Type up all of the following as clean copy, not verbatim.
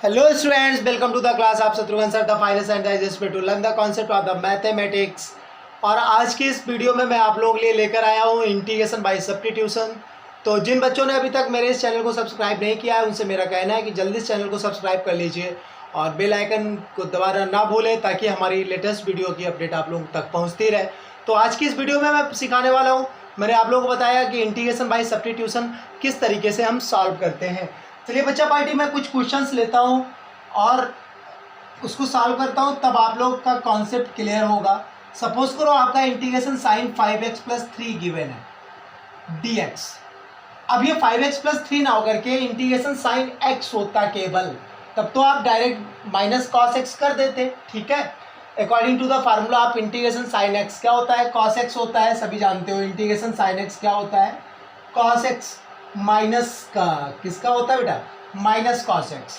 Hello students, welcome to the class. आप Shatrughan sir the finance and digest to learn the concept of the mathematics. और आज की इस video में मैं आप लोगों के लिए लेकर आया हूँ इंटीग्रेशन बाय सब्स्टिट्यूशन। तो जिन बच्चों ने अभी तक मेरे इस चैनल को सब्सक्राइब नहीं किया है उनसे मेरा कहना है कि जल्दी इस चैनल को सब्सक्राइब कर लीजिए और बेल आइकन को दबाना ना भूलें ताकि हमारी लेटेस्ट वीडियो की अपडेट आप लोगों तक पहुँचती रहे। तो आज की इस वीडियो में मैं सिखाने वाला हूँ, मैंने आप लोगों को बताया कि इंटीग्रेशन बाय सब्स्टिट्यूशन किस तरीके से हम सॉल्व करते हैं। चलिए बच्चा पार्टी, मैं कुछ क्वेश्चंस लेता हूँ और उसको सॉल्व करता हूँ, तब आप लोग का कॉन्सेप्ट क्लियर होगा। सपोज करो आपका integration sine 5x plus 3 given है dx। अब ये 5x प्लस 3 ना होकर के इंटीग्रेशन साइन x होता केवल, तब तो आप डायरेक्ट माइनस कॉस x कर देते, ठीक है। अकॉर्डिंग टू द फार्मूला आप इंटीग्रेशन साइन x क्या होता है, कॉस x होता है, सभी जानते हो। इंटीग्रेशन साइन x क्या होता है, कॉस x माइनस का किसका होता है बेटा, माइनस कॉस x।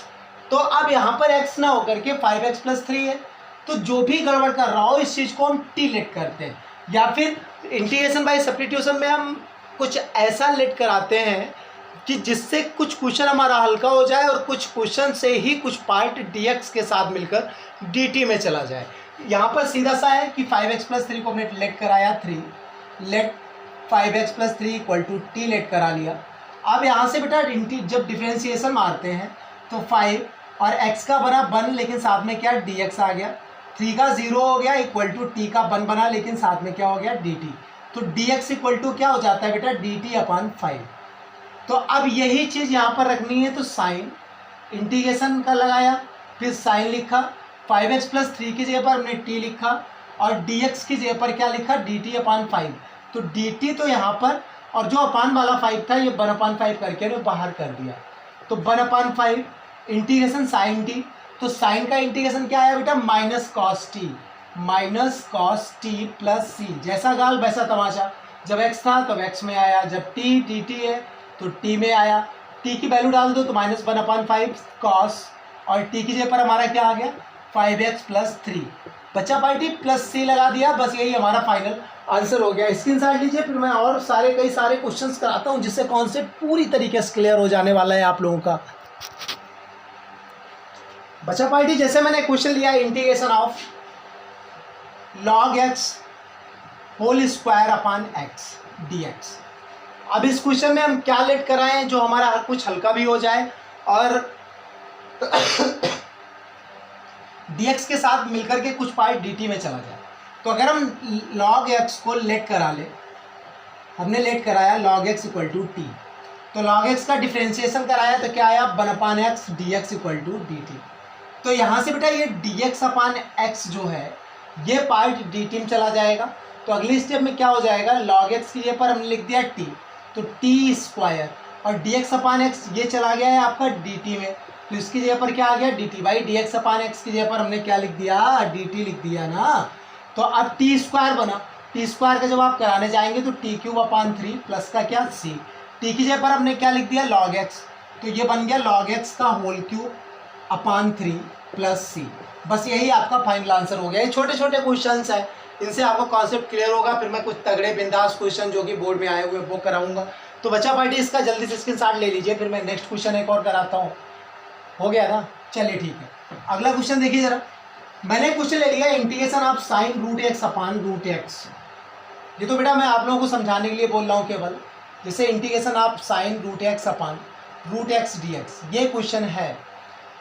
तो अब यहाँ पर x ना होकर के 5x प्लस 3 है, तो जो भी गड़बड़ कर रहा हो इस चीज़ को हम टी लेट करते हैं, या फिर इंटीग्रेशन बाय सब्स्टिट्यूशन में हम कुछ ऐसा लेट कराते हैं कि जिससे कुछ क्वेश्चन हमारा हल्का हो जाए और कुछ क्वेश्चन से ही कुछ पार्ट dx के साथ मिलकर dt में चला जाए। यहाँ पर सीधा सा है कि 5x प्लस 3 को हमने लेट कराया 3, let 5x plus 3 equal to T let करा लिया। अब यहाँ से बेटा जब डिफ्रेंशिएशन मारते हैं तो 5 और x का बना 1, लेकिन साथ में क्या dx आ गया, 3 का 0 हो गया इक्वल टू t का 1 बना, लेकिन साथ में क्या हो गया dt। तो dx इक्वल टू क्या हो जाता है बेटा, dt अपॉन 5। तो अब यही चीज़ यहाँ पर रखनी है, तो साइन इंटीग्रेशन का लगाया, फिर साइन लिखा, 5x प्लस 3 की जगह पर हमने t लिखा और dx की जगह पर क्या लिखा, dt अपॉन 5। तो dt तो यहाँ पर, और जो अपान वाला 5 था ये 1 अपॉन 5 करके ने बाहर कर दिया, तो 1 अपॉन 5 इंटीग्रेशन साइन टी। तो साइन का इंटीग्रेशन क्या आया बेटा, minus cos t, minus cos t plus c. जैसा गाल वैसा तमाशा, जब x था तब x में आया, जब t dt है तो t में आया। t की वैल्यू डाल दो तो माइनस 1 अपॉन 5 कॉस, और t की जगह पर हमारा क्या आ गया 5x प्लस 3। बच्चा पार्टी प्लस सी लगा दिया, बस यही हमारा फाइनल आंसर हो गया। स्क्रीनशॉट लीजिए, फिर मैं और कई सारे क्वेश्चंस कराता हूँ जिससे कॉन्सेप्ट पूरी तरीके से क्लियर हो जाने वाला है आप लोगों का। बच्चा पार्टी, जैसे मैंने क्वेश्चन लिया integration of log x whole square upon x dx। अब इस क्वेश्चन में हम क्या लेट कराएं जो हमारा कुछ हल्का भी हो जाए और dx के साथ मिलकर के कुछ पार्ट dt में चला जाए। तो अगर हम log x को लेट करा ले, हमने लेट कराया log x equal to t, तो log x का डिफ्रेंशिएशन कराया तो क्या आया 1 upon x dx equal to dt। तो यहाँ से बेटा ये dx अपान x जो है ये पार्ट dt में चला जाएगा। तो अगली स्टेप में क्या हो जाएगा, log x की जगह पर हमने लिख दिया t, तो t स्क्वायर, और dx अपान x ये चला गया है आपका dt में, तो इसकी जगह पर क्या आ गया dt। भाई dx अपान x की जगह पर हमने क्या लिख दिया, dt लिख दिया ना। तो अब टी स्क्वायर बना, टी स्क्वायर का जब आप कराने जाएंगे तो टी क्यूब अपान 3 प्लस का क्या सी, टी की जगह पर हमने क्या लिख दिया log x, तो ये बन गया log x का होल क्यूब अपान 3 प्लस सी। बस यही आपका फाइनल आंसर हो गया। ये छोटे छोटे क्वेश्चंस हैं, इनसे आपको कॉन्सेप्ट क्लियर होगा। फिर मैं कुछ तगड़े बिंदास क्वेश्चन जो कि बोर्ड में आए हुए वो कराऊंगा। तो बच्चा पार्टी इसका जल्दी से स्क्रीनशॉट ले लीजिए, फिर मैं नेक्स्ट क्वेश्चन एक और कराता हूँ। हो गया ना, चलिए ठीक है। अगला क्वेश्चन देखिए जरा, मैंने क्वेश्चन ले लिया integration of sine root x upon root x. ये तो बेटा मैं आप लोगों को समझाने के लिए बोल रहा हूँ केवल, जैसे integration of sine root x upon root x d x, ये क्वेश्चन है।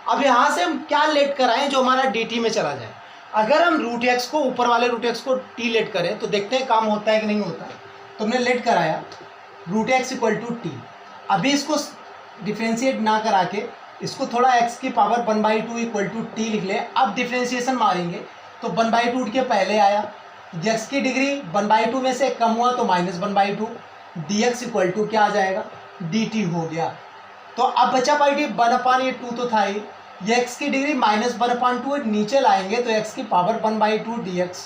अब यहाँ से हम क्या लेट कराएं जो हमारा dt में चला जाए। अगर हम रूट एक्स को, ऊपर वाले रूट एक्स को t लेट करें तो देखते हैं काम होता है कि नहीं होता है। तो हमने लेट कराया root x equal to T. अभी इसको डिफ्रेंशिएट ना करा के इसको थोड़ा x की पावर 1/2 इक्वल टू टी लिख ले। अब डिफ्रेंशिएशन मारेंगे तो 1/2 के पहले आया, x की डिग्री 1/2 में से कम हुआ तो माइनस 1/2, dx इक्वल टू क्या आ जाएगा dt हो गया। तो अब बचा पार्टी 1 अपान ये 2 तो था ही, ये x की डिग्री माइनस 1 अपान 2 नीचे लाएंगे तो x की power 1/2 dx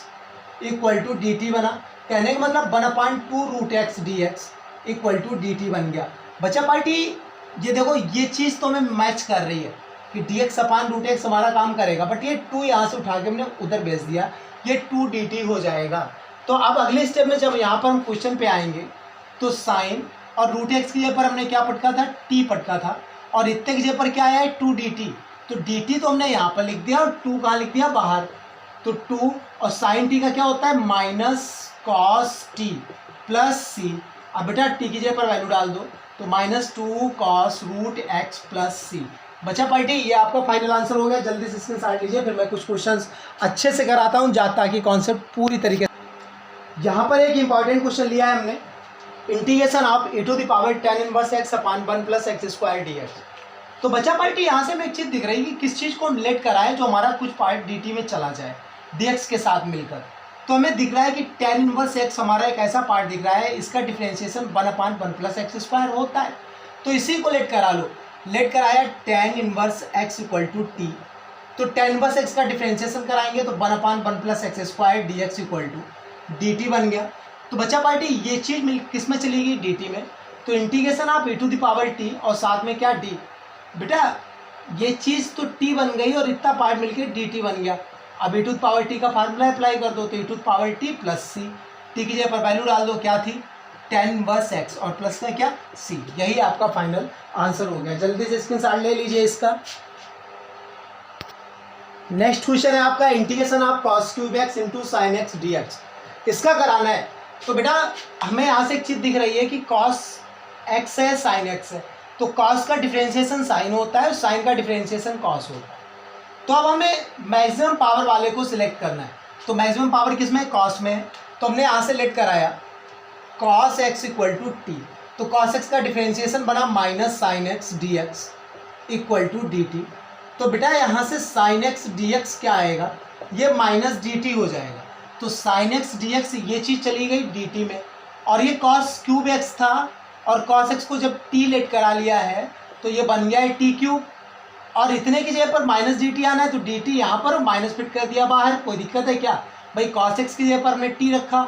equal to dt बना। कहने का मतलब 1 upon 2 root x dx equal to dt बन गया। बचा पार्टी ये देखो, ये चीज़ तो हमें मैच कर रही है कि dx अपान रूट एक्स हमारा काम करेगा, बट ये 2 यहाँ से उठा के हमने उधर भेज दिया, ये 2 dt हो जाएगा। तो अब अगले स्टेप में जब यहाँ पर हम क्वेश्चन पे आएंगे तो साइन और रूट एक्स की जगह पर हमने क्या पटका था, टी पटका था, और इतने की जगह पर क्या आया है 2dt। तो डी टी तो हमने यहाँ पर लिख दिया और 2 कहाँ लिख दिया बाहर, तो 2 और साइन टी का क्या होता है माइनस कॉस टी प्लस सी। अब बेटा टी की जगह पर वैल्यू डाल दो, तो -2 कॉस रूट एक्स प्लस सी। बचा पार्टी, ये आपका फाइनल आंसर हो गया। जल्दी से स्क्रीनशॉट लीजिए, फिर मैं कुछ क्वेश्चंस अच्छे से कराता हूँ ताकि कॉन्सेप्ट पूरी तरीके से। यहाँ पर एक इंपॉर्टेंट क्वेश्चन लिया है हमने, integration of e to the power tan inverse x upon 1 plus x square dx। तो बचा पार्टी यहाँ से हमें एक चीज़ दिख रही है कि किस चीज़ को लेट करा है जो हमारा कुछ पार्ट dt में चला जाए dx के साथ मिलकर। तो हमें दिख रहा है कि tan इनवर्स x हमारा एक ऐसा पार्ट दिख रहा है, इसका डिफरेंशिएशन 1/1 प्लस एक्स स्क्वायर होता है। तो इसी को लेट करा लो, लेट कराया tan inverse x equal to t. तो tan इनवर्स x का डिफरेंशिएशन कराएंगे तो 1/1 plus x square dx equal to dt बन गया। तो बच्चा पार्टी ये चीज़ किस में चली गई dt में, तो इंटीग्रेशन आप e to the power t और साथ में क्या d। बेटा ये चीज़ तो t बन गई और इतना पार्ट मिलकर dt बन गया। अब e to the power t का फार्मूला अप्लाई कर दो, तो e to the power t plus c, t की जगह पर वैल्यू डाल दो, क्या थी tan इनवर्स x और प्लस में क्या c। यही आपका फाइनल आंसर हो गया। जल्दी से स्क्रीनशॉट ले लीजिए इसका। नेक्स्ट क्वेश्चन है आपका integration of cos cube x into sine x dx। इसका कराना है। तो बेटा हमें यहाँ से एक चीज़ दिख रही है कि cos x है साइन x है, तो cos का डिफरेंशिएशन साइन होता है और साइन का डिफरेंशिएशन cos होता है। तो अब हमें मैक्सिमम पावर वाले को सिलेक्ट करना है। तो मैक्सिमम पावर किस में, cos में है। तो हमने यहाँ से लेट कराया cos x equal to t. तो cos x का डिफरेंशिएशन बना minus sine x d x equal to d t. तो बेटा यहाँ से साइन एक्स डी एक्स क्या आएगा, ये माइनस डी टी हो जाएगा। तो साइन एक्स डी एक्स ये चीज़ चली गई डी टी में, और ये cos क्यूब एक्स था और cos x को जब t लेट करा लिया है तो ये बन गया है टी क्यूब, और इतने की जगह पर माइनस डी टी आना है तो डी टी यहाँ पर माइनस फिट कर दिया बाहर। कोई दिक्कत है क्या भाई, cos x की जगह पर हमने t रखा,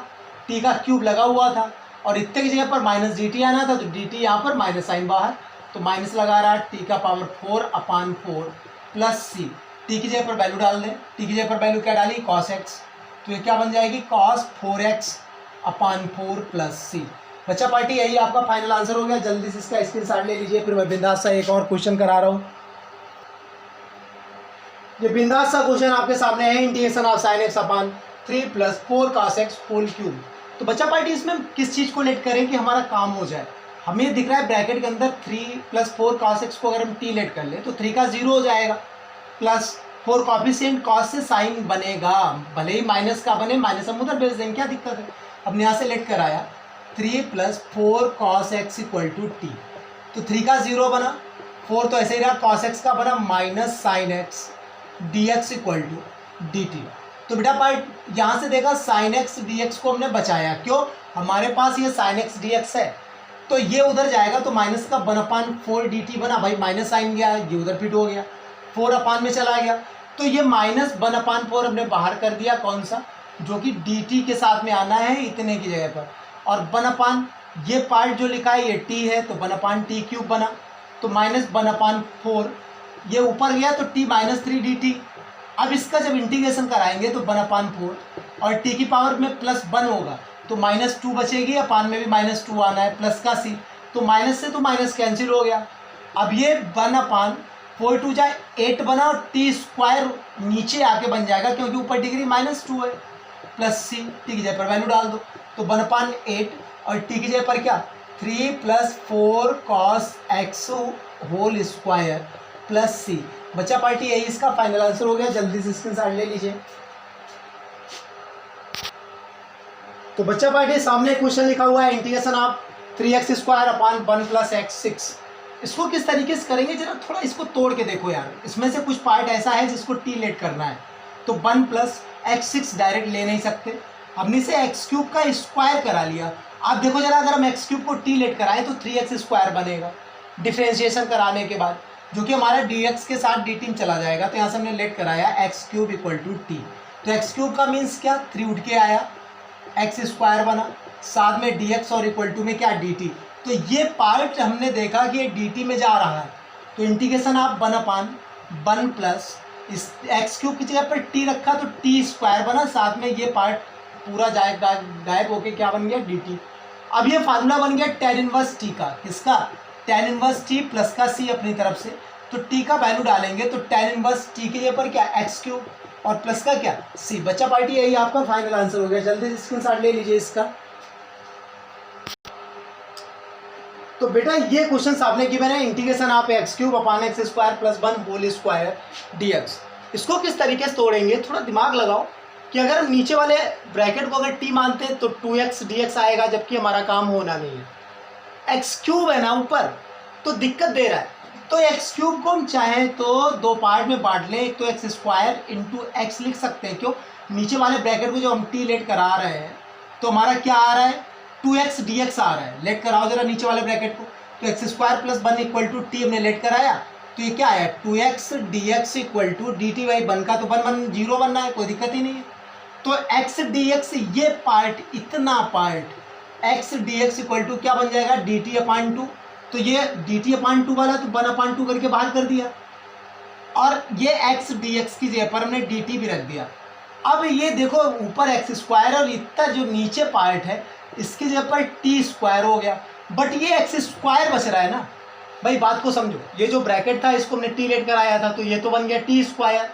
t का क्यूब लगा हुआ था, और इतने की जगह पर माइनस डी टी आना था तो डी टी यहाँ पर माइनस साइन बाहर, तो माइनस लगा रहा है t का पावर 4/4 प्लस सी। t की जगह पर वैल्यू डाल दें, t की जगह पर वैल्यू क्या डाली cos x, तो ये क्या बन जाएगी cos 4x/4 प्लस सी। बच्चा पार्टी यही आपका फाइनल आंसर हो गया। जल्दी से इसका स्क्रीनशॉट ले लीजिए, फिर मैं बिंदास सा एक और क्वेश्चन करा रहा हूँ। ये बिंदास सा क्वेश्चन आपके सामने है, integration of sine x upon 3 plus 4 cos x whole cube. तो बच्चा पार्टी इसमें किस चीज़ को लेट करें कि हमारा काम हो जाए। हमें दिख रहा है ब्रैकेट के अंदर 3 प्लस 4 cos x को अगर हम t लेट कर ले तो 3 का 0 हो जाएगा, प्लस 4 कॉफिशिएंट cos से साइन बनेगा, भले ही माइनस का बने, माइनस हम उधर भेज देंगे, क्या दिक्कत है। अब यहाँ से लेट कर आया 3 plus 4 cos x equal to t. तो 3 का 0 बना, 4 तो ऐसे ही रहा, cos x का बना minus sine x d x equal to d t. तो बेटा पार्ट यहाँ से देखा साइन एक्स डी एक्स को हमने बचाया, क्यों, हमारे पास ये साइन एक्स डी एक्स है, तो ये उधर जाएगा तो माइनस का 1/4 डी टी बना, भाई माइनस साइन गया, ये उधर फिट हो गया, 4 अपान में चला गया, तो ये माइनस 1/4 हमने बाहर कर दिया, कौन सा, जो कि डी टी के साथ में आना है इतने की जगह पर, और 1/, ये पार्ट जो लिखा है ये टी है तो 1/t क्यूब बना, तो माइनस 1/4 ये ऊपर गया तो t माइनस 3 डी टी। अब इसका जब इंटीग्रेशन कराएंगे तो 1/4 और t की पावर में प्लस 1 होगा तो -2 बचेगी, अपान में भी -2 आना है, प्लस का c, तो माइनस से तो माइनस कैंसिल हो गया। अब ये 1/4 2 जाए 8 बना और t स्क्वायर नीचे आके बन जाएगा क्योंकि ऊपर डिग्री -2 है, प्लस c, t की जगह पर वैल्यू डाल दो, तो 1/8 और t की जगह पर क्या 3 plus 4 cos x whole square plus c. बच्चा पार्टी यही इसका फाइनल आंसर हो गया। जल्दी से स्क्रीनशॉट ले लीजिए। तो बच्चा पार्टी सामने क्वेश्चन लिखा हुआ है integration of 3x square upon 1 plus x 6। इसको किस तरीके से करेंगे जरा थोड़ा इसको तोड़ के देखो यार, इसमें से कुछ पार्ट ऐसा है जिसको t लेट करना है, तो 1 प्लस एक्स 6 डायरेक्ट ले नहीं सकते, हमने से एक्स क्यूब का स्क्वायर करा लिया। आप देखो जरा अगर हम एक्स क्यूब को t लेट कराएं तो 3x स्क्वायर बनेगा डिफ्रेंशिएशन कराने के बाद, जो कि हमारा dx के साथ dt में चला जाएगा, तो यहाँ से हमने लेट कराया x cube equal to t. तो एक्स क्यूब का मीन्स क्या 3 उठ के आया, एक्स स्क्वायर बना, साथ में dx और इक्वल टू में क्या dt। तो ये पार्ट हमने देखा कि ये dt में जा रहा है, तो इंटीग्रेशन आप 1/1 प्लस इस एक्स क्यूब की जगह पर t रखा तो t स्क्वायर बना, साथ में ये पार्ट पूरा गायब होके क्या बन गया dt। अब ये फार्मूला बन गया tan इनवर्स t का, किसका tan इनवर्स t प्लस का c अपनी तरफ से, तो टी का वैल्यू डालेंगे तो tan इनवर्स टी की जगह पर क्या एक्स क्यूब और प्लस का क्या सी। बच्चा पार्टी यही आपका फाइनल आंसर हो गया। जल्दी से स्क्रीनशॉट ले लीजिए इसका। तो बेटा ये क्वेश्चन आपने गिवन है integration of x cube upon x square plus 1 whole square dx। इसको किस तरीके से तोड़ेंगे, थोड़ा दिमाग लगाओ कि अगर हम नीचे वाले ब्रैकेट को अगर t मानते हैं तो 2x dx आएगा, जबकि हमारा काम होना नहीं है। एक्स क्यूब है ना ऊपर, तो दिक्कत दे रहा है, तो एक्स क्यूब को हम चाहें तो दो पार्ट में बांट लें। एक तो एक्स स्क्वायर इंटू एक्स लिख सकते हैं, क्यों, नीचे वाले ब्रैकेट को जो हम टी लेट करा रहे हैं तो हमारा क्या आ रहा है 2x dx आ रहा है। लेट कराओ जरा नीचे वाले ब्रैकेट को, तो x square plus 1 equal to t हमने लेट कराया, तो ये क्या आया 2x dx equal to d t y. बन का तो बन जीरो बनना है, कोई दिक्कत ही नहीं है। तो x dx ये पार्ट, इतना part x dx equal to क्या बन जाएगा dt अपॉन 2। तो ये dt अपॉन 2 वाला तो 1 अपॉन 2 करके बाहर कर दिया, और ये x dx की जगह पर हमने dt भी रख दिया। अब ये देखो ऊपर एक्स स्क्वायर और इतना जो नीचे पार्ट है इसकी जगह पर टी स्क्वायर हो गया, बट ये एक्स स्क्वायर बच रहा है ना भाई। बात को समझो, ये जो ब्रैकेट था इसको हमने टी लेट कराया था, तो ये तो बन गया टी स्क्वायर,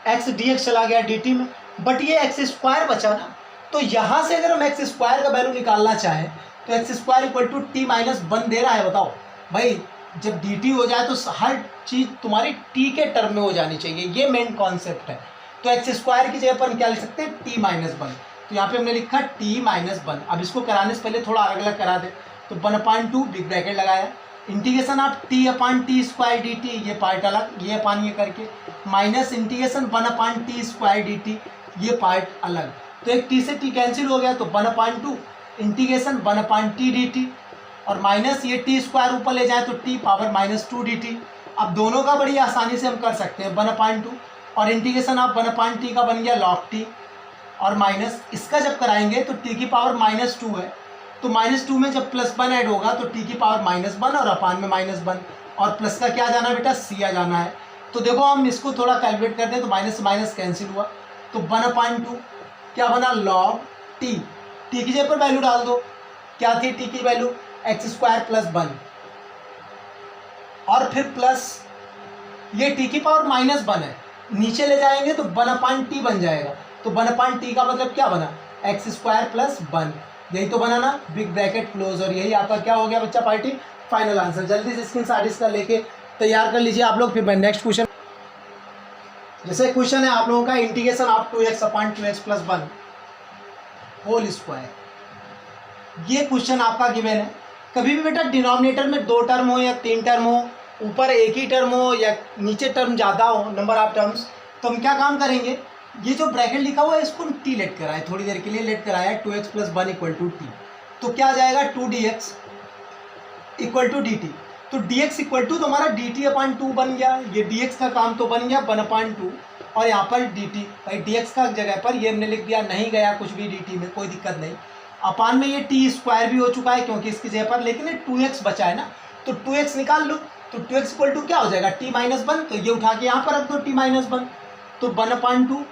एक्स dx चला गया dt में, बट ये एक्स स्क्वायर बचा ना। तो यहाँ से अगर हम एक्स स्क्वायर का वैल्यू निकालना चाहें तो x square equal to t minus 1 दे रहा है। बताओ भाई, जब dt हो जाए तो हर चीज़ तुम्हारी t के टर्म में हो जानी चाहिए, ये मेन कॉन्सेप्ट है। तो एक्स स्क्वायर की जगह पर हम क्या लिख सकते हैं टी माइनस 1, तो यहाँ पे हमने लिखा टी माइनस 1। अब इसको कराने से पहले थोड़ा अलग अलग करा दे, तो 1 अपॉन 2 बिग ब्रैकेट लगाया, integration of T upon T square D T, ये पार्ट अलग, ये अपॉन ये करके, minus integration 1 upon T square D T, ये पार्ट अलग। तो एक टी से टी कैंसिल हो गया, तो 1 upon 2 integration 1 upon T D T, और माइनस ये टी स्क्वायर ऊपर ले जाए तो T power minus 2 D T. अब दोनों का बड़ी आसानी से हम कर सकते हैं 1 अपॉन 2, और इंटीग्रेशन ऑफ 1 अपॉन टी का बन गया लॉग टी, और माइनस इसका जब कराएंगे तो टी की पावर माइनस 2 है, तो माइनस 2 में जब प्लस 1 ऐड होगा तो टी की पावर माइनस 1 और अपान में माइनस 1, और प्लस का क्या जाना है बेटा सी आ जाना है। तो देखो हम इसको थोड़ा कैलकुलेट करते हैं, तो माइनस माइनस कैंसिल हुआ, तो 1 अपॉन 2 क्या बना लॉग टी, टी की जगह पर वैल्यू डाल दो, क्या थी टी की वैल्यू एक्स स्क्वायर प्लस 1, और फिर प्लस ये टी की पावर माइनस 1 है, नीचे ले जाएंगे तो 1 अपॉन टी बन जाएगा, तो 1 अपॉन टी का मतलब क्या बना एक्स स्क्वायर प्लस 1, यही तो बना ना, बिग ब्रैकेट क्लोज, और यही आपका क्या हो गया बच्चा पार्टी फाइनल आंसर। जल्दी से स्क्रीनशॉट इसका लेके तैयार कर लीजिए आप लोग। फिर मैं नेक्स्ट क्वेश्चन, जैसे क्वेश्चन है आप लोगों का इंटीग्रेशन ऑफ 2x अपॉन 2x प्लस 1 होल स्क्वायर, ये क्वेश्चन आपका गिवन है। कभी भी बेटा डिनोमिनेटर में 2 टर्म हो या 3 टर्म हो, ऊपर एक ही टर्म हो या नीचे टर्म ज़्यादा हो, नंबर ऑफ टर्म्स, तो हम क्या काम करेंगे, ये जो ब्रैकेट लिखा हुआ है इसको हम टी लेट कराए, थोड़ी देर के लिए लेट कराया 2x plus 1 equal to t, तो क्या आ जाएगा 2dx equal to d t. तो dx इक्वल टू तो हमारा dt अपॉन 2 बन गया, ये dx का काम तो बन गया 1 अपॉन 2, और यहाँ पर dt भाई dx का जगह पर ये हमने लिख दिया, नहीं गया कुछ भी dt में, कोई दिक्कत नहीं। अपान में ये टी स्क्वायर भी हो चुका है क्योंकि इसकी जगह पर, लेकिन ये 2x बचा है ना, तो 2x निकाल लो, तो 2x इक्वल टू क्या हो जाएगा टी माइनस 1, तो ये उठा के यहाँ पर रख दो टी माइनस 1, तो 1 अपॉन 2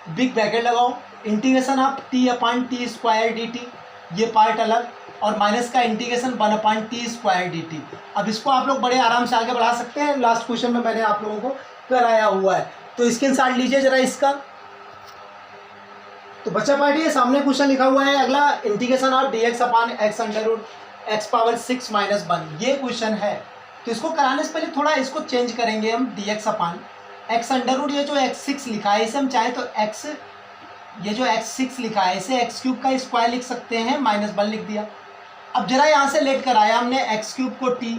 बिग ब्रैकेट लगाओ, integration of T upon T square D T, ये पार्ट अलग, और माइनस का integration 1 upon T square D T. अब इसको आप लोग बड़े आराम से आगे बढ़ा सकते हैं, लास्ट क्वेश्चन में मैंने आप लोगों को कराया हुआ है, तो स्क्रीनशॉट लीजिए जरा इसका। तो बच्चा पार्टी ये सामने क्वेश्चन लिखा हुआ है अगला, integration of dx upon x under root x power 6 minus 1, ये क्वेश्चन है। तो इसको कराने से पहले थोड़ा इसको चेंज करेंगे हम, dx upon x under root, ये जो x6 लिखा है इसे हम चाहे तो x, ये जो x6 लिखा है इसे एक्स क्यूब का स्क्वायर लिख सकते हैं, माइनस 1 लिख दिया। अब जरा यहाँ से लेट कराया हमने एक्स क्यूब को t,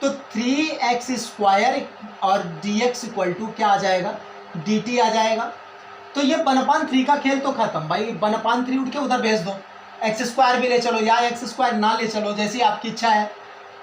तो 3x स्क्वायर और dx इक्वल टू क्या आ जाएगा dt आ जाएगा। तो ये 1/3 का खेल तो खत्म भाई, 1/3 उठ के उधर भेज दो, एक्स स्क्वायर भी ले चलो या एक्स स्क्वायर ना ले चलो, जैसी आपकी इच्छा है।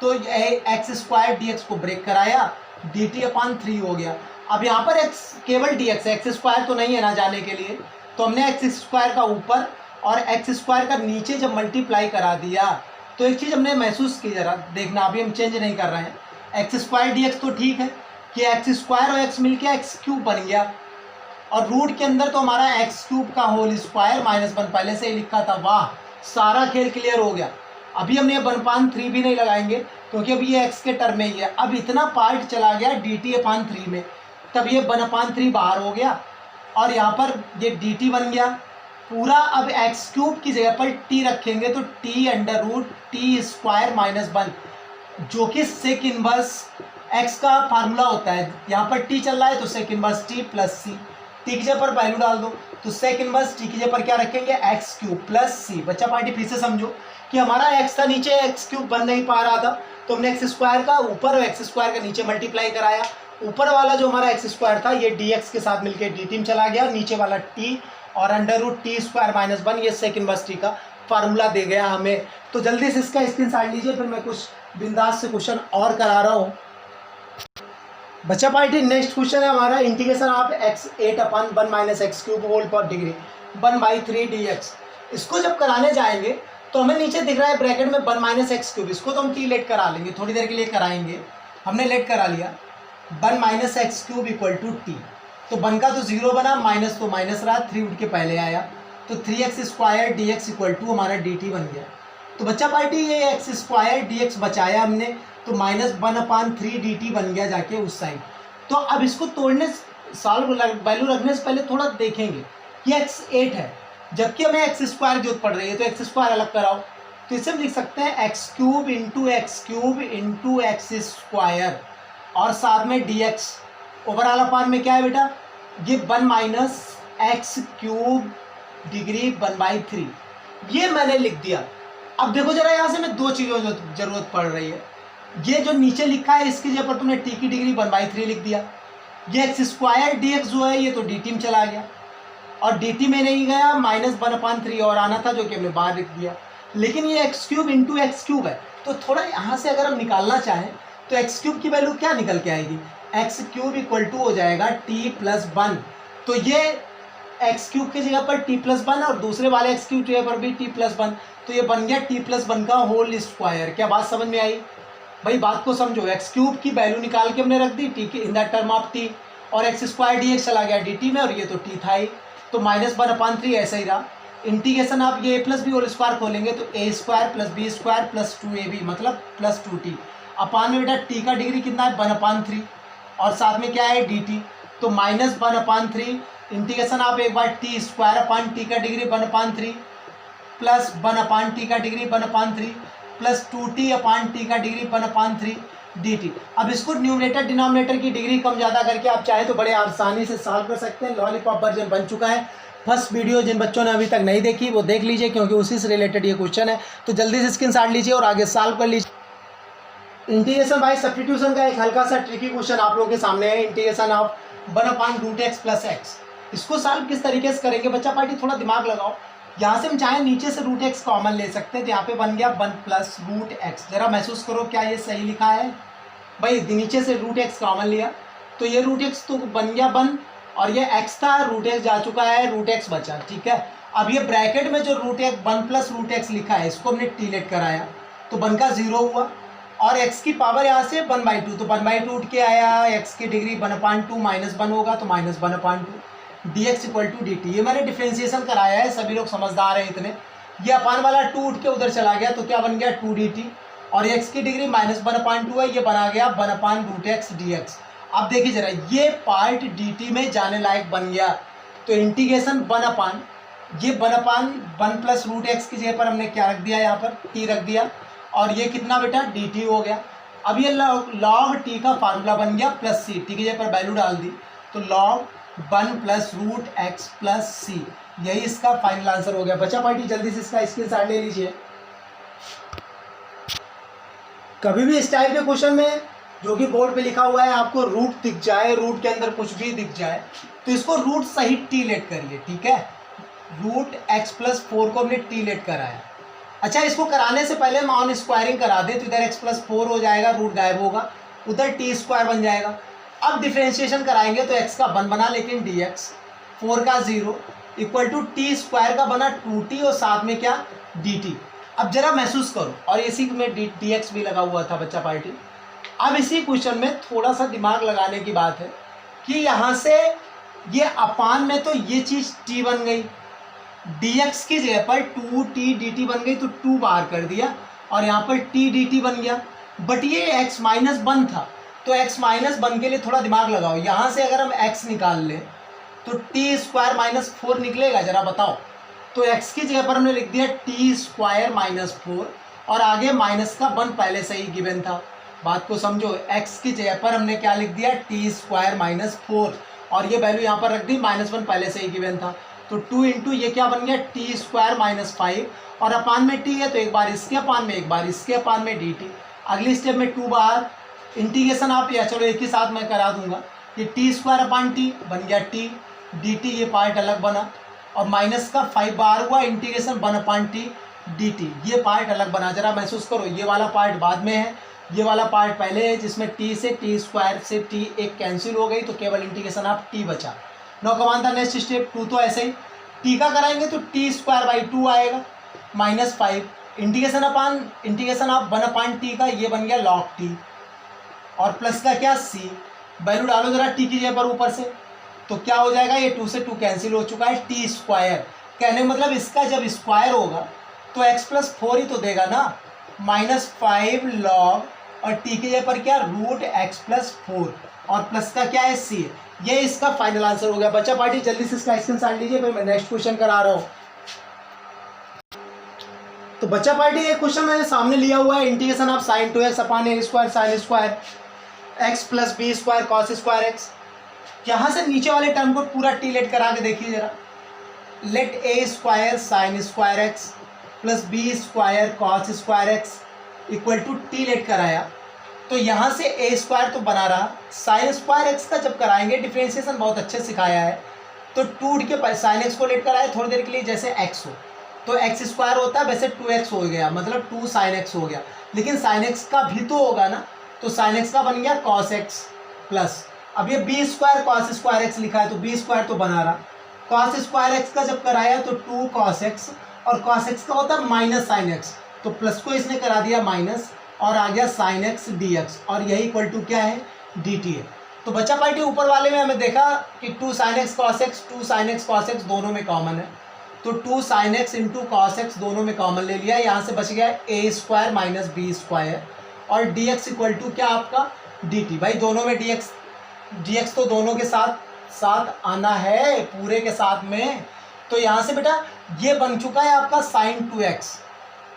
तो एक्स स्क्वायर dx को ब्रेक कराया, dt/3 हो गया। अब यहाँ पर x केवल dx है, एक्स स्क्वायर तो नहीं है ना जाने के लिए, तो हमने एक्स स्क्वायर का ऊपर और एक्स स्क्वायर का नीचे जब मल्टीप्लाई करा दिया, तो एक चीज़ हमने महसूस की, जरा देखना, अभी हम चेंज नहीं कर रहे हैं। एक्स स्क्वायर dx तो ठीक है कि एक्स स्क्वायर और एक्स मिलके एक्स क्यूब बन गया, और रूट के अंदर तो हमारा एक्स क्यूब का होल स्क्वायर माइनस 1 पहले से ही लिखा था। वाह, सारा खेल क्लियर हो गया। अभी हमने 1/3 भी नहीं लगाएंगे, क्योंकि अब ये x के टर्म में ही है। अब इतना पार्ट चला गया dt/3 में, तब ये 1/3 बाहर हो गया और यहाँ पर ये dt बन गया पूरा। अब x³ की जगह पर t रखेंगे तो t√t² - 1, जो कि सेक इनवर्स x का फार्मूला होता है। यहाँ पर t चल रहा है तो sec inverse t plus c, t की जगह पर वैल्यू डाल दो तो सेक इनवर्स t की जगह पर क्या रखेंगे x³ प्लस c। बच्चा पार्टी फिर से समझो कि हमारा x था नीचे, x³ बन नहीं पा रहा था तो हमने x² का ऊपर और x² का नीचे मल्टीप्लाई कराया। ऊपर वाला जो हमारा x² था ये dx के साथ मिलकर dt में चला गया, नीचे वाला t और √t² - 1 ये सेक इनवर्स t का फार्मूला दे गया हमें। तो जल्दी से इसका स्क्रीनशॉट लीजिए, फिर मैं कुछ बिंदास से क्वेश्चन और करा रहा हूँ। बच्चा पार्टी नेक्स्ट क्वेश्चन है हमारा integration of x8/1 - x³ whole पर डिग्री 1/3 dx। इसको जब कराने जाएंगे तो हमें नीचे दिख रहा है ब्रैकेट में 1 - x³, इसको तो हम t लेट करा लेंगे, थोड़ी देर के लिए कराएंगे। हमने लेट करा लिया 1 - x³ = t, तो 1 का तो 0 बना, माइनस तो माइनस रहा, 3 उठ के पहले आया तो 3x² dx = हमारा dt बन गया। तो बच्चा पार्टी ये x² dx बचाया हमने तो -1/3 dt बन गया जाके उस साइड। तो अब इसको तोड़ने सॉल्व वैल्यू रखने से पहले थोड़ा देखेंगे कि x8 है जबकि हमें x² की जरूरत पड़ रही है तो x² अलग कराओ। तो इसे हम लिख सकते हैं x³ × x² और साथ में dx ओवरऑल अपान में क्या है बेटा, ये 1 - x³ डिग्री 1/3 ये मैंने लिख दिया। अब देखो जरा यहाँ से मैं दो चीज़ों की जरूरत पड़ रही है। ये जो नीचे लिखा है इसकी जगह पर तुमने t की डिग्री 1/3 लिख दिया। ये x² dx जो है ये तो dt में चला गया और dt में नहीं गया, -1/3 और आना था जो कि हमने बाहर लिख दिया। लेकिन ये x³ × x³ है तो थोड़ा यहाँ से अगर हम निकालना चाहें तो x³ की वैल्यू क्या निकल के आएगी, x³ = हो जाएगा t+1। तो ये x³ की जगह पर t+1 और दूसरे वाले x³ की जगह पर भी t+1, तो ये बन गया t+1 का होल स्क्वायर। क्या बात समझ में आई भाई? बात को समझो, x³ की वैल्यू निकाल के हमने रख दी t के in the term of t और x² dx चला गया dt में और ये तो t था ही, तो -1/3 ऐसा ही रहा। इंटीग्रेशन आप ये a + b होल स्क्वायर खोलेंगे तो a² + b² + 2ab मतलब +2t अपान में बेटा t का डिग्री कितना है 1/3 और साथ में क्या है dt, तो -1/3 इंटीग्रेशन आप एक बार t² अपान t का डिग्री 1/3 प्लस 1/t का डिग्री 1/3 प्लस 2t अपान t का डिग्री 1/3 dt। अब इसको न्यूमरेटर डिनोमिनेटर की डिग्री कम ज़्यादा करके आप चाहे तो बड़े आसानी से सॉल्व कर सकते हैं। लॉलीपॉप वर्जन बन चुका है, फर्स्ट वीडियो जिन बच्चों ने अभी तक नहीं देखी वो देख लीजिए क्योंकि उसी से रिलेटेड ये क्वेश्चन है। तो जल्दी से स्क्रीनशॉट लीजिए और आगे सॉल्व कर लीजिए। इंटीग्रेशन बाय सब्स्टिट्यूशन का एक हल्का सा ट्रिकी क्वेश्चन आप लोगों के सामने है। इंटीग्रेशन ऑफ 1/√x + x, इसको सॉल्व किस तरीके से करेंगे बच्चा पार्टी, थोड़ा दिमाग लगाओ। यहाँ से हम चाहे नीचे से √x कॉमन ले सकते हैं तो यहाँ पे बन गया 1 + √x। जरा महसूस करो क्या ये सही लिखा है भाई, नीचे से √x कॉमन लिया तो ये √x तो बन गया 1 और ये x था √x जा चुका है, √x बचा, ठीक है। अब ये ब्रैकेट में जो √x 1 + √x लिखा है इसको हमने t लेट कराया तो 1 का 0 हुआ और x की पावर यहाँ से 1/2 तो 1/2 उठ के आया, x की डिग्री 1/2 -1 होगा तो -1/2 dx = dt। ये मैंने डिफ्रेंशिएशन कराया है, सभी लोग समझदार हैं इतने। ये अपान वाला 2 उठ के उधर चला गया तो क्या बन गया 2dt और x की डिग्री -1/2 है, ये बना गया 1/√x dx। अब देखिए जरा ये पार्ट dt में जाने लायक बन गया तो इंटीग्रेशन 1 ये 1 + √x की जगह पर हमने क्या रख दिया, यहाँ पर t रख दिया और ये कितना बेटा dt हो गया। अब ये log t का फार्मूला बन गया प्लस c, t की जगह पर वैल्यू डाल दी तो log 1 + √x + c, यही इसका फाइनल आंसर हो गया। बच्चा पार्टी जल्दी से इसका स्क्रीनशॉट ले लीजिए। कभी भी इस टाइप के क्वेश्चन में जो कि बोर्ड पे लिखा हुआ है आपको रूट दिख जाए, रूट के अंदर कुछ भी दिख जाए तो इसको रूट सहित t लेट करिए, ठीक है। √x + 4 को हमने t लेट कराया। अच्छा, इसको कराने से पहले हम ऑन स्क्वायरिंग करा दें तो इधर x + 4 हो जाएगा, रूट गायब होगा, उधर t² बन जाएगा। अब डिफ्रेंशिएशन कराएंगे तो x का 1 बना लेकिन dx 4 का 0 = t² का बना 2t और साथ में क्या dt। अब जरा महसूस करो और इसी में dx भी लगा हुआ था बच्चा पार्टी। अब इसी क्वेश्चन में थोड़ा सा दिमाग लगाने की बात है कि यहाँ से ये अपान में तो ये चीज़ t बन गई, dx की जगह पर 2t dt बन गई तो 2 बाहर कर दिया और यहाँ पर t dt बन गया। बट ये x माइनस वन था, तो x माइनस वन के लिए थोड़ा दिमाग लगाओ। यहाँ से अगर हम x निकाल लें तो टी स्क्वायर माइनस फोर निकलेगा, जरा बताओ। तो x की जगह पर हमने लिख दिया टी स्क्वायर माइनस फोर, और आगे माइनस का वन पहले से ही गिवन था। बात को समझो, x की जगह पर हमने क्या लिख दिया, टी स्क्वायर माइनस फोर, और ये वैल्यू यहाँ पर रख दी, माइनस वन पहले से ही गिवन था। तो टू इंटू ये क्या बन गया, टी स्क्वायर माइनस फाइव, और अपान में टी है तो एक बार इसके अपान में एक बार इसके अपान में डी टी। अगली स्टेप में टू बार इंटीग्रेशन आप, या चलो एक ही साथ मैं करा दूंगा, ये टी स्क्वायर अपान टी बन गया टी डी टी, ये पार्ट अलग बना, और माइनस का फाइव बार हुआ integration one upon T D T, ये पार्ट अलग बना। जरा महसूस करो, ये वाला पार्ट बाद में है, ये वाला पार्ट पहले है, जिसमें टी से टी स्क्वायर से टी एक कैंसिल हो गई, तो केवल इंटीग्रेशन ऑफ टी बचा। नो कमान था नेक्स्ट स्टेप टू, तो ऐसे ही टी का कराएंगे तो टी स्क्वायर बाई टू आएगा minus five, integration of one upon T का ये बन गया लॉग टी, और प्लस का क्या सी, वैल्यू डालो जरा टी की जगह पर ऊपर से, तो क्या हो जाएगा, ये टू से टू कैंसिल हो चुका है, टी स्क्वायर, कहने मतलब इसका जब स्क्वायर होगा तो x प्लस फोर ही तो देगा ना, माइनस फाइव लॉग, और टी की जगह पर क्या रूट एक्स प्लस फोर, और प्लस का क्या है सी। ये इसका फाइनल आंसर हो गया। बच्चा पार्टी जल्दी से इसका स्क्रीनशॉट लीजिए, फिर मैं नेक्स्ट क्वेश्चन करा रहा हूँ। तो बच्चा पार्टी एक क्वेश्चन मैंने सामने लिया हुआ है, integration of sine two x upon a square sine square x plus B square cos square x. यहाँ से नीचे वाले टर्म को पूरा टी लेट करा के देखिए जरा, let a square sine square x plus B square cos square x equal to T let कराया, तो यहाँ से ए स्क्वायर तो बना रहा, साइन स्क्वायर एक्स का जब कराएंगे डिफ्रेंशिएशन बहुत अच्छे सिखाया है, तो टू के साइन एक्स को लेट कराया थोड़ी देर के लिए, जैसे एक्स हो तो एक्स स्क्वायर होता है, वैसे टू एक्स हो गया, मतलब टू साइन एक्स हो गया, लेकिन साइन एक्स का भी तो होगा ना, तो साइन एक्स का बन गया कॉस एक्स प्लस, अब ये b square cos square x लिखा है तो बी स्क्वायर तो बना रहा, कॉस स्क्वायर एक्स का जब कराया तो टू कॉस एक्स, और कॉस एक्स का होता है माइनस साइन एक्स, तो प्लस को इसने करा दिया माइनस, और आ गया साइन एक्स डी एक्स, और यही इक्वल टू क्या है, डी टी है। तो बच्चा पार्टी ऊपर वाले में हमें देखा कि two sine x cos x, two sine x cos x दोनों में कॉमन है, तो two sine x into cos x दोनों में कॉमन ले लिया, यहाँ से बच गया a square minus b square, और डी एक्स इक्वल टू क्या आपका डी टी। भाई दोनों में डी एक्स तो दोनों के साथ साथ आना है पूरे के साथ में, तो यहाँ से बेटा ये बन चुका है आपका साइन टू एक्स,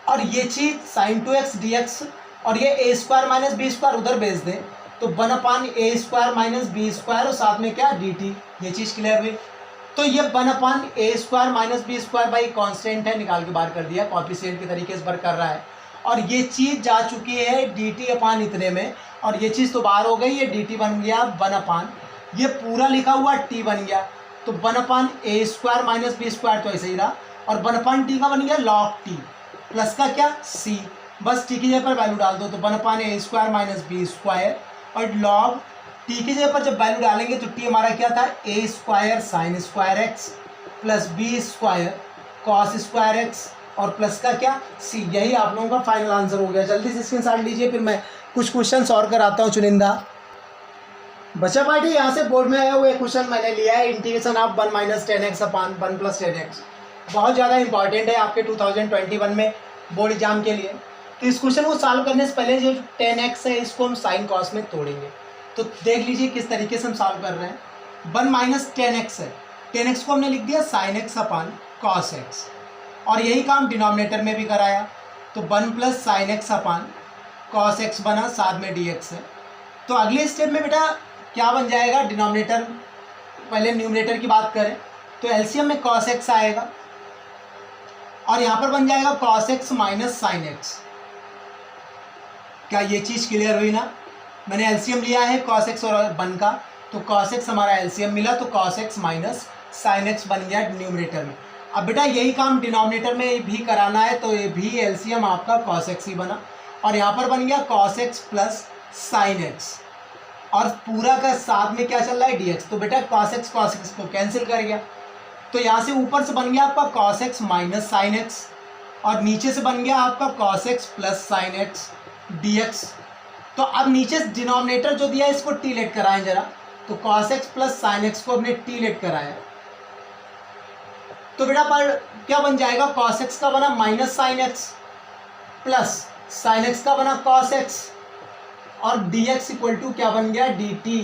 और ये चीज़ sine two x d x, और ये a square minus b square उधर भेज दें तो one upon a square minus b square, और साथ में क्या डी टी, ये चीज़ क्लियर हुई। तो ये one upon a square minus b square भाई कॉन्स्टेंट है, निकाल के बाहर कर दिया, कॉफिशिएंट के तरीके से बार कर रहा है, और ये चीज़ जा चुकी है डी टी अपान इतने में, और ये चीज़ तो बाहर हो गई, ये डी टी बन गया वन अपान, ये पूरा लिखा हुआ टी बन गया, तो one upon a square minus b square तो ऐसे ही रहा, और वन अपान टी का बन गया लॉग टी, प्लस का क्या सी, बस टी की जगह पर वैल्यू डाल दो, तो one upon a square minus b square, और लॉग टी की जगह पर जब वैल्यू डालेंगे तो टी हमारा क्या था, A square sine square x plus B square cos square X, और प्लस का क्या सी, यही आप लोगों का फाइनल आंसर हो गया। जल्दी से स्क्रीनशॉट लीजिए, फिर मैं कुछ क्वेश्चन और कराता हूँ चुनिंदा। बच्चा पार्टी यहाँ से बोर्ड में आया हुआ क्वेश्चन मैंने लिया है, integration of one minus ten x upon one plus ten x, बहुत ज़्यादा इंपॉर्टेंट है आपके 2021 में बोर्ड एग्जाम के लिए। तो इस क्वेश्चन को सॉल्व करने से पहले जो 10x है इसको हम साइन कॉस में तोड़ेंगे, तो देख लीजिए किस तरीके से हम सॉल्व कर रहे हैं। वन माइनस 10x है, 10x को हमने लिख दिया साइन एक्स अपान कॉस एक्स, और यही काम डिनोमिनेटर में भी कराया, तो वन प्लस साइन एक्स अपान कॉस एक्स बना, साथ में डी एक्स है। तो अगले स्टेप में बेटा क्या बन जाएगा, डिनोमिनेटर, पहले न्यूमरेटर की बात करें तो एलसीएम में कॉस एक्स आएगा, और यहाँ पर बन जाएगा cos x minus sine x. क्या ये चीज़ क्लियर हुई ना, मैंने एलसीएम लिया है कॉस एक्स और वन का, तो कॉस एक्स हमारा एलसीएम मिला, तो cos x minus sine x बन गया न्यूमरेटर में। अब बेटा यही काम डिनोमिनेटर में भी कराना है, तो ये भी एलसीएम आपका कॉस एक्स ही बना, और यहाँ पर बन गया cos x plus sine x, और पूरा का साथ में क्या चल रहा है डी एक्स, तो बेटा कॉस एक्स को कैंसिल कर गया, तो यहाँ से ऊपर से बन गया आपका cos x minus sine x, और नीचे से बन गया आपका cos x plus sign x d x. तो अब नीचे डिनोमिनेटर जो दिया है इसको टी लेट कराएं जरा, तो cos x plus sine x को हमने टी लेट कराया, तो बेटा पर क्या बन जाएगा, कॉस एक्स का बना minus sine x plus sine x का बना कॉस एक्स, और dx इक्वल टू क्या बन गया dt।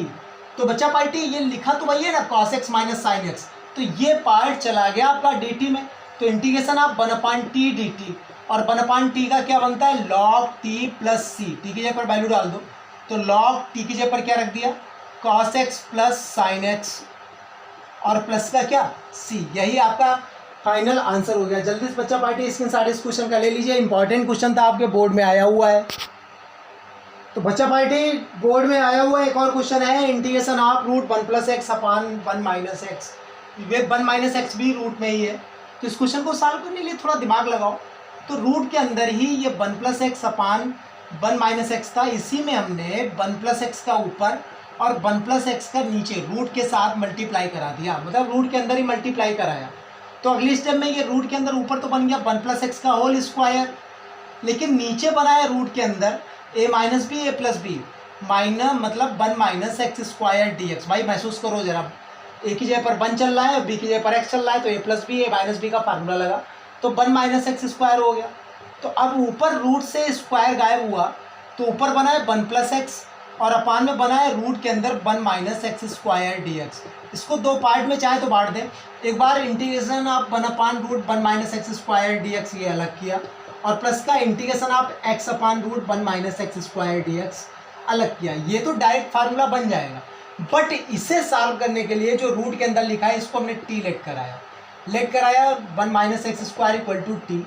तो बच्चा पार्टी ये लिखा तो वही है ना cos x minus sine x, तो ये पार्ट चला गया आपका dt में, तो इंटीग्रेशन आप 1/t dt, और 1/t का क्या बनता है log t प्लस सी, टी की जगह पर वैल्यू डाल दो, तो log t की जगह पर क्या रख दिया cos x plus sign x और प्लस का क्या c, यही आपका फाइनल आंसर हो गया। जल्दी से बच्चा पार्टी स्क्रीनशॉट इस क्वेश्चन का ले लीजिए, इंपॉर्टेंट क्वेश्चन था, आपके बोर्ड में आया हुआ है। तो बच्चा पार्टी बोर्ड में आया हुआ एक और क्वेश्चन है, integration of root 1 plus x upon 1 minus x, वे 1 माइनस एक्स भी रूट में ही है। तो इस क्वेश्चन को सॉल्व करने के लिए थोड़ा दिमाग लगाओ। तो रूट के अंदर ही ये 1 plus x upon 1 minus x था, इसी में हमने 1 प्लस एक्स का ऊपर और 1 प्लस एक्स का नीचे रूट के साथ मल्टीप्लाई करा दिया, मतलब रूट के अंदर ही मल्टीप्लाई कराया। तो अगली स्टेप में ये रूट के अंदर ऊपर तो बन गया 1 प्लस एक्स का होल स्क्वायर, लेकिन नीचे बनाया रूट के अंदर a minus b a plus b minus मतलब 1 minus x square d x. भाई महसूस करो जरा, ए की जगह पर 1 चल रहा है, बी की जगह पर x चल रहा है, तो a plus b a minus b का फार्मूला लगा, तो 1 माइनस एक्स स्क्वायर हो गया। तो अब ऊपर रूट से स्क्वायर गायब हुआ, तो ऊपर बना है 1 प्लस एक्स और अपान में बना है रूट के अंदर 1 minus x square d x. इसको दो पार्ट में चाहे तो बांट दें, एक बार integration of 1 upon root 1 minus x square d x ये अलग किया, और प्लस का integration of x upon root 1 minus x square d x अलग किया। ये तो डायरेक्ट फार्मूला बन जाएगा, बट इसे सॉल्व करने के लिए जो रूट के अंदर लिखा है इसको हमने t लेट कराया 1 minus x square equal to t.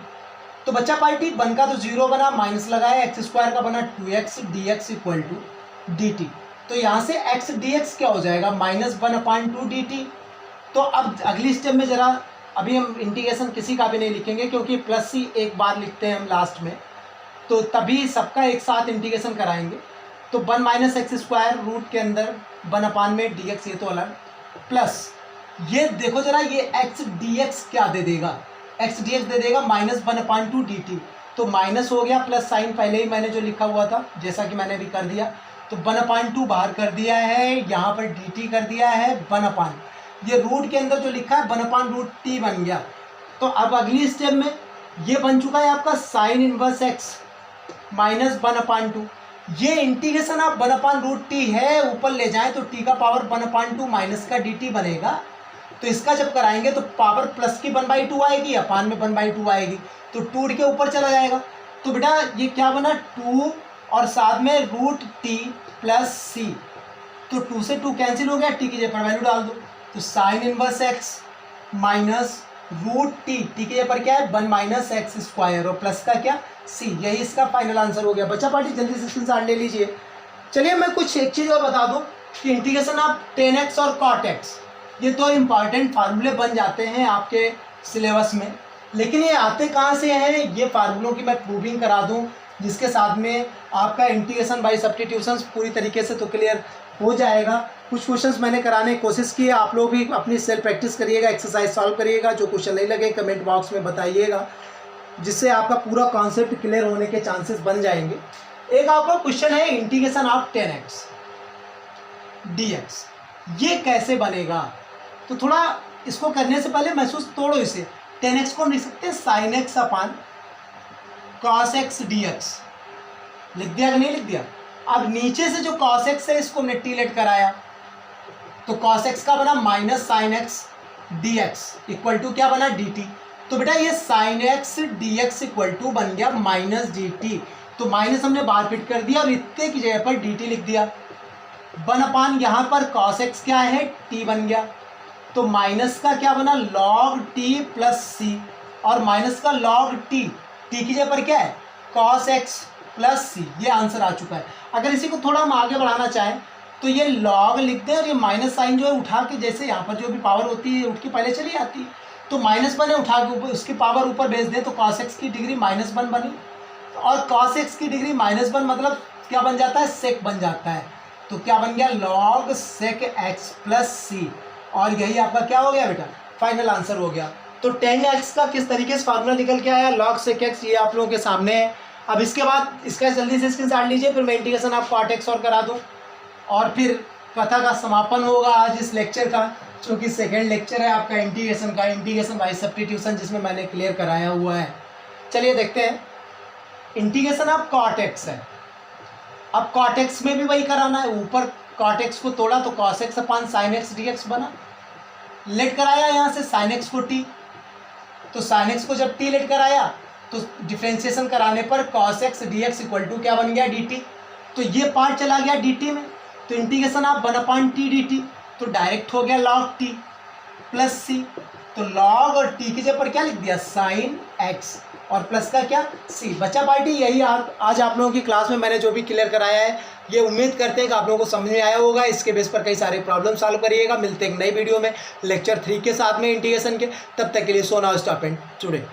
तो बच्चा पार्टी 1 का तो 0 बना, माइनस लगाया, एक्स स्क्वायर का बना 2x d x equal to d t. तो यहाँ से x डी एक्स क्या हो जाएगा माइनस 1 अपान 2 डी टी। तो अब अगली स्टेप में जरा, अभी हम इंटीग्रेशन किसी का भी नहीं लिखेंगे क्योंकि प्लस ही एक बार लिखते हैं हम लास्ट में, तो तभी सबका एक साथ इंटीग्रेशन कराएंगे। तो 1 माइनस एक्स स्क्वायर रूट के अंदर 1 अपान में डी एक्स, ये तो अलग, प्लस ये देखो जरा ये x डी एक्स क्या दे देगा, x डी एक्स दे देगा माइनस 1 अपान 2 डी टी। तो माइनस हो गया, प्लस साइन पहले ही मैंने जो लिखा हुआ था जैसा कि मैंने भी कर दिया, तो 1 अपान 2 बाहर कर दिया है, यहाँ पर डी टी कर दिया है 1 अपान, ये रूट के अंदर जो लिखा है 1 अपान रूट टी बन गया। तो अब अगली स्टेप में ये बन चुका है आपका sign inverse x minus 1 upon 2। ये इंटीग्रेशन आप 1 अपान रूट टी है, ऊपर ले जाएं तो टी का पावर 1 अपान 2 माइनस का डी टी बनेगा। तो इसका जब कराएंगे तो पावर प्लस की 1/2 आएगी, अपान में 1/2 आएगी, तो 2 के ऊपर चला जाएगा। तो बेटा ये क्या बना 2 और साथ में रूट टी प्लस सी, तो 2 से 2 कैंसिल हो गया, टी की जगह पर वैल्यू डाल दो, तो sine inverse x minus root t, t की जगह पर क्या है 1 माइनस एक्स स्क्वायर और प्लस का क्या सी, यही इसका फाइनल आंसर हो गया। बच्चा पार्टी जल्दी से स्क्रीनशॉट ले लीजिए। चलिए मैं कुछ एक चीज़ और बता दूं कि इंटीग्रेशन ऑफ tan x और cot x ये तो इम्पॉर्टेंट फार्मूले बन जाते हैं आपके सिलेबस में, लेकिन ये आते कहाँ से हैं, ये फार्मूलों की मैं प्रूविंग करा दूं जिसके साथ में आपका इंटीग्रेशन बाय सब्स्टिट्यूशन पूरी तरीके से तो क्लियर हो जाएगा। कुछ क्वेश्चंस मैंने कराने की कोशिश की है, आप लोग भी अपनी सेल्फ प्रैक्टिस करिएगा, एक्सरसाइज सॉल्व करिएगा, जो क्वेश्चन नहीं लगे कमेंट बॉक्स में बताइएगा, जिससे आपका पूरा कॉन्सेप्ट क्लियर होने के चांसेस बन जाएंगे। एक आपका क्वेश्चन है integration of tan x dx, ये कैसे बनेगा। तो थोड़ा इसको करने से पहले महसूस तोड़ो इसे, tan x को हम लिख सकते हैं साइन एक्स अपान cos x dx, लिख दिया कि नहीं लिख दिया। अब नीचे से जो cos x है इसको हमने टी लेट कराया, तो cos x का बना minus sine x d x equal to क्या बना डी टी। तो बेटा ये sine x d x equal to बन गया माइनस डी टी, तो माइनस हमने बाहर फिट कर दिया और इतने की जगह पर डी टी लिख दिया। 1 अपान यहाँ पर cos x क्या है t बन गया, तो माइनस का क्या बना log t प्लस सी, और माइनस का log t, t की जगह पर क्या है cos x प्लस सी, ये आंसर आ चुका है। अगर इसी को थोड़ा हम आगे बढ़ाना चाहें तो ये log लिख दें और ये माइनस साइन जो है उठा के, जैसे यहाँ पर जो भी पावर होती है उठ के पहले चली आती है, तो माइनस बने उठा के उसकी पावर ऊपर भेज दें, तो cos x की डिग्री -1 बनी, और cos x की डिग्री -1 मतलब क्या बन जाता है सेक बन जाता है, तो क्या बन गया log sec x प्लस सी, और यही आपका क्या हो गया बेटा फाइनल आंसर हो गया। तो tan x का किस तरीके से फार्मूला निकल के आया log sec x, ये आप लोगों के सामने है। अब इसके बाद इसका जल्दी से स्क्रीनशॉट लीजिए, फिर मैं इंटीग्रेशन ऑफ cot x और करा दूँ, और फिर कथा का समापन होगा आज इस लेक्चर का, क्योंकि सेकेंड लेक्चर है आपका इंटीग्रेशन का, इंटीग्रेशन बाय सब्स्टिट्यूशन, जिसमें मैंने क्लियर कराया हुआ है। चलिए देखते हैं, इंटीग्रेशन ऑफ cot x है, अब cot x में भी वही कराना है, ऊपर cot x को तोड़ा तो cos x अपान sin x dx बना, लेट कराया यहाँ से sin x को t, तो sin x को जब t लेट कराया तो डिफ्रेंशिएशन कराने पर cos x dx equal to क्या बन गया dt, तो ये पार्ट चला गया dt में, तो इंटीग्रेशन आप 1/t dt, तो डायरेक्ट हो गया log t प्लस c, तो log और t की जगह पर क्या लिख दिया sin x और प्लस का क्या c बचा पार्टी। यही आज आप लोगों की क्लास में मैंने जो भी क्लियर कराया है, ये उम्मीद करते हैं कि आप लोगों को समझ में आया होगा। इसके बेस पर कई सारे प्रॉब्लम सॉल्व करिएगा। मिलते हैं एक नई वीडियो में लेक्चर 3 के साथ में इंटीग्रेशन के। तब तक के लिए सोना स्टॉप एंड जुड़े।